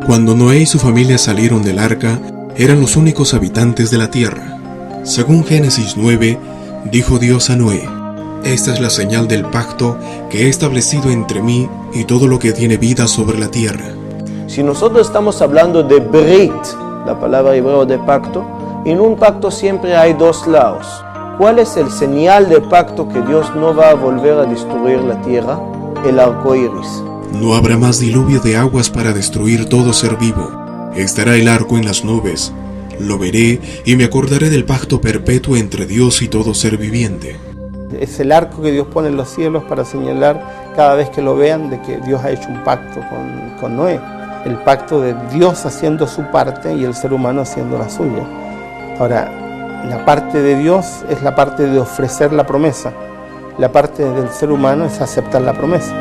Cuando Noé y su familia salieron del arca, eran los únicos habitantes de la tierra. Según Génesis 9, dijo Dios a Noé: esta es la señal del pacto que he establecido entre mí y todo lo que tiene vida sobre la tierra. Si nosotros estamos hablando de Brit, la palabra hebreo de pacto, en un pacto siempre hay dos lados. ¿Cuál es el señal de pacto que Dios no va a volver a destruir la tierra? El arco iris. No habrá más diluvio de aguas para destruir todo ser vivo. Estará el arco en las nubes. Lo veré y me acordaré del pacto perpetuo entre Dios y todo ser viviente. Es el arco que Dios pone en los cielos para señalar cada vez que lo vean de que Dios ha hecho un pacto con Noé. El pacto de Dios haciendo su parte y el ser humano haciendo la suya. Ahora, la parte de Dios es la parte de ofrecer la promesa. La parte del ser humano es aceptar la promesa.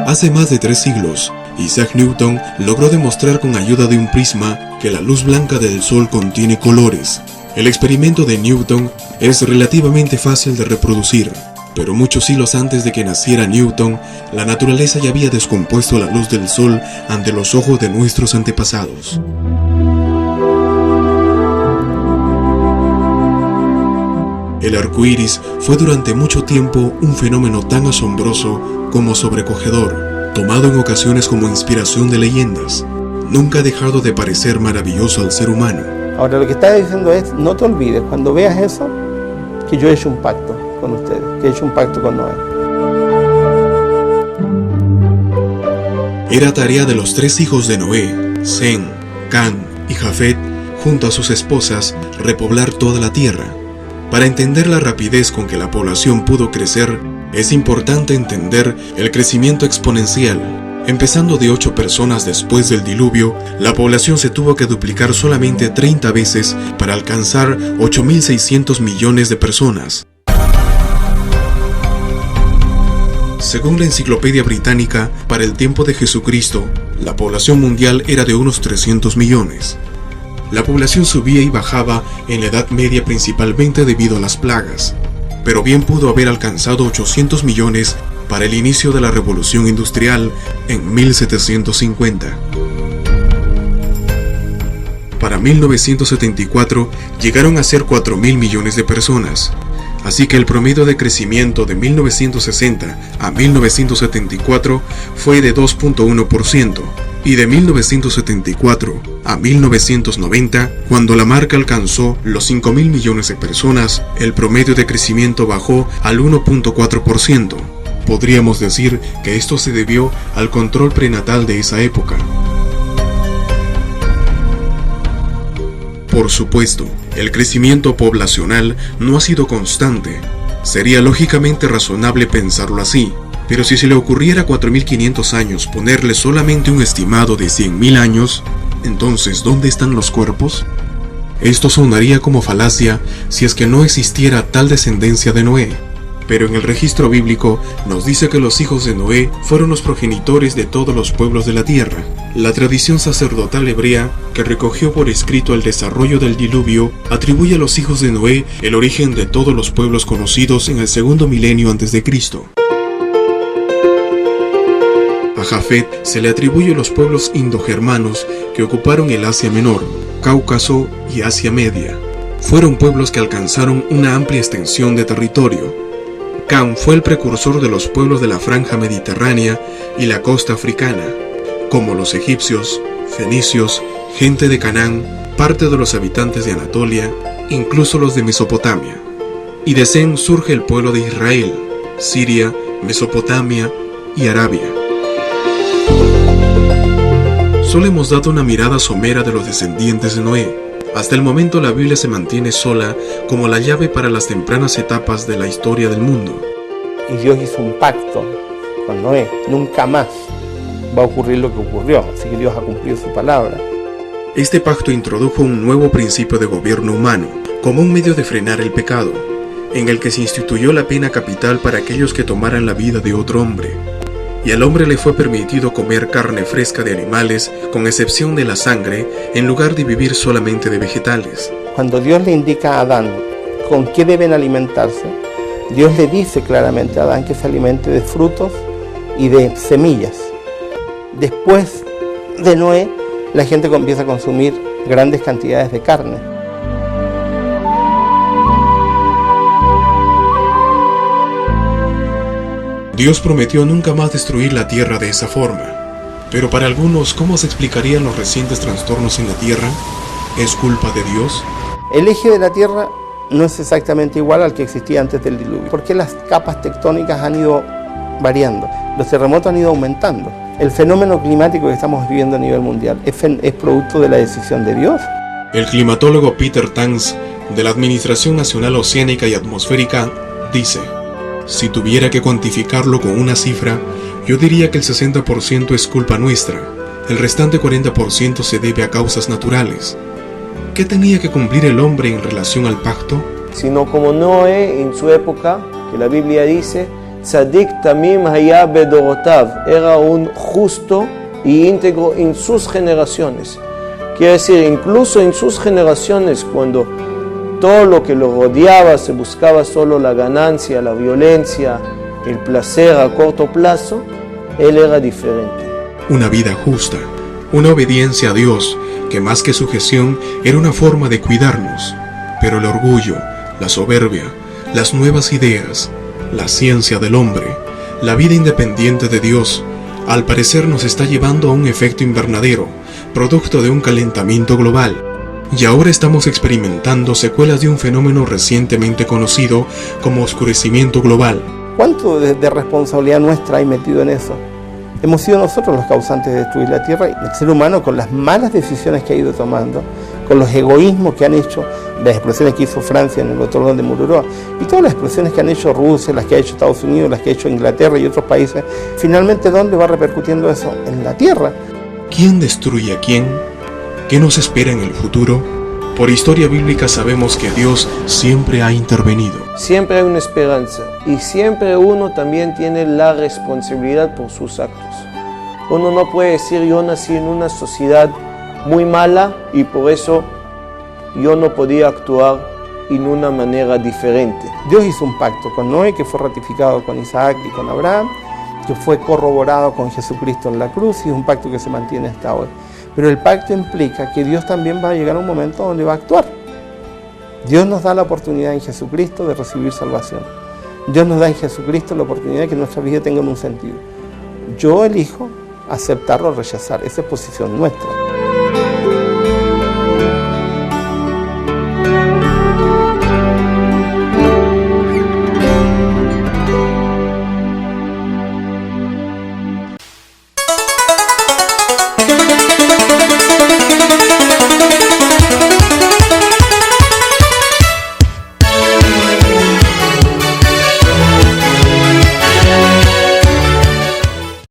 Hace más de 3 siglos, Isaac Newton logró demostrar con ayuda de un prisma que la luz blanca del sol contiene colores. El experimento de Newton es relativamente fácil de reproducir, pero muchos siglos antes de que naciera Newton, la naturaleza ya había descompuesto la luz del sol ante los ojos de nuestros antepasados. El arco iris fue durante mucho tiempo un fenómeno tan asombroso como sobrecogedor, tomado en ocasiones como inspiración de leyendas. Nunca ha dejado de parecer maravilloso al ser humano. Ahora lo que está diciendo es, no te olvides, cuando veas eso, que yo he hecho un pacto con ustedes, que he hecho un pacto con Noé. Era tarea de los 3 hijos de Noé, Sem, Cam y Jafet, junto a sus esposas, repoblar toda la tierra. Para entender la rapidez con que la población pudo crecer, es importante entender el crecimiento exponencial. Empezando de 8 personas después del diluvio, la población se tuvo que duplicar solamente 30 veces para alcanzar 8.600 millones de personas. Según la Enciclopedia Británica, para el tiempo de Jesucristo, la población mundial era de unos 300 millones. La población subía y bajaba en la Edad Media principalmente debido a las plagas, pero bien pudo haber alcanzado 800 millones para el inicio de la Revolución Industrial en 1750. Para 1974 llegaron a ser 4.000 millones de personas, así que el promedio de crecimiento de 1960 a 1974 fue de 2.1%, y de 1974 a 1990, cuando la marca alcanzó los 5.000 millones de personas, el promedio de crecimiento bajó al 1.4%. Podríamos decir que esto se debió al control prenatal de esa época. Por supuesto, el crecimiento poblacional no ha sido constante. Sería lógicamente razonable pensarlo así, pero si se le ocurriera a 4.500 años ponerle solamente un estimado de 100.000 años, entonces ¿dónde están los cuerpos? Esto sonaría como falacia si es que no existiera tal descendencia de Noé. Pero en el registro bíblico nos dice que los hijos de Noé fueron los progenitores de todos los pueblos de la tierra. La tradición sacerdotal hebrea, que recogió por escrito el desarrollo del diluvio, atribuye a los hijos de Noé el origen de todos los pueblos conocidos en el 2º milenio a.C. A Jafet se le atribuye los pueblos indogermanos que ocuparon el Asia Menor, Cáucaso y Asia Media. Fueron pueblos que alcanzaron una amplia extensión de territorio. Cam fue el precursor de los pueblos de la franja mediterránea y la costa africana, como los egipcios, fenicios, gente de Canaán, parte de los habitantes de Anatolia, incluso los de Mesopotamia. Y de Sem surge el pueblo de Israel, Siria, Mesopotamia y Arabia. Solo hemos dado una mirada somera de los descendientes de Noé. Hasta el momento la Biblia se mantiene sola como la llave para las tempranas etapas de la historia del mundo. Y Dios hizo un pacto con Noé. Nunca más va a ocurrir lo que ocurrió, así que Dios ha cumplido su palabra. Este pacto introdujo un nuevo principio de gobierno humano, como un medio de frenar el pecado, en el que se instituyó la pena capital para aquellos que tomaran la vida de otro hombre. Y al hombre le fue permitido comer carne fresca de animales, con excepción de la sangre, en lugar de vivir solamente de vegetales. Cuando Dios le indica a Adán con qué deben alimentarse, Dios le dice claramente a Adán que se alimente de frutos y de semillas. Después de Noé, la gente empieza a consumir grandes cantidades de carne. Dios prometió nunca más destruir la tierra de esa forma. Pero para algunos, ¿cómo se explicarían los recientes trastornos en la tierra? ¿Es culpa de Dios? El eje de la tierra no es exactamente igual al que existía antes del diluvio, porque las capas tectónicas han ido variando, los terremotos han ido aumentando. El fenómeno climático que estamos viviendo a nivel mundial es producto de la decisión de Dios. El climatólogo Peter Tanks, de la Administración Nacional Oceánica y Atmosférica, dice: si tuviera que cuantificarlo con una cifra, yo diría que el 60% es culpa nuestra, el restante 40% se debe a causas naturales. ¿Qué tenía que cumplir el hombre en relación al pacto? Sino como Noé en su época, que la Biblia dice, Tzadik tamim haya bedorotav, era un justo y íntegro en sus generaciones. Quiere decir, incluso en sus generaciones, cuando todo lo que lo rodeaba se buscaba solo la ganancia, la violencia, el placer a corto plazo, él era diferente. Una vida justa, una obediencia a Dios, que más que sujeción era una forma de cuidarnos. Pero el orgullo, la soberbia, las nuevas ideas, la ciencia del hombre, la vida independiente de Dios, al parecer nos está llevando a un efecto invernadero, producto de un calentamiento global. Y ahora estamos experimentando secuelas de un fenómeno recientemente conocido como oscurecimiento global. ¿Cuánto de responsabilidad nuestra hay metido en eso? Hemos sido nosotros los causantes de destruir la tierra, y el ser humano, con las malas decisiones que ha ido tomando, con los egoísmos que han hecho, las explosiones que hizo Francia en el Otordón de Mururoa, y todas las explosiones que han hecho Rusia, las que ha hecho Estados Unidos, las que ha hecho Inglaterra y otros países, finalmente, ¿dónde va repercutiendo eso? En la tierra. ¿Quién destruye a quién? ¿Qué nos espera en el futuro? Por historia bíblica sabemos que Dios siempre ha intervenido. Siempre hay una esperanza y siempre uno también tiene la responsabilidad por sus actos. Uno no puede decir yo nací en una sociedad muy mala y por eso yo no podía actuar en una manera diferente. Dios hizo un pacto con Noé que fue ratificado con Isaac y con Abraham, que fue corroborado con Jesucristo en la cruz y es un pacto que se mantiene hasta hoy. Pero el pacto implica que Dios también va a llegar a un momento donde va a actuar. Dios nos da la oportunidad en Jesucristo de recibir salvación. Dios nos da en Jesucristo la oportunidad de que nuestra vida tenga un sentido. Yo elijo aceptar o rechazar, esa es posición nuestra.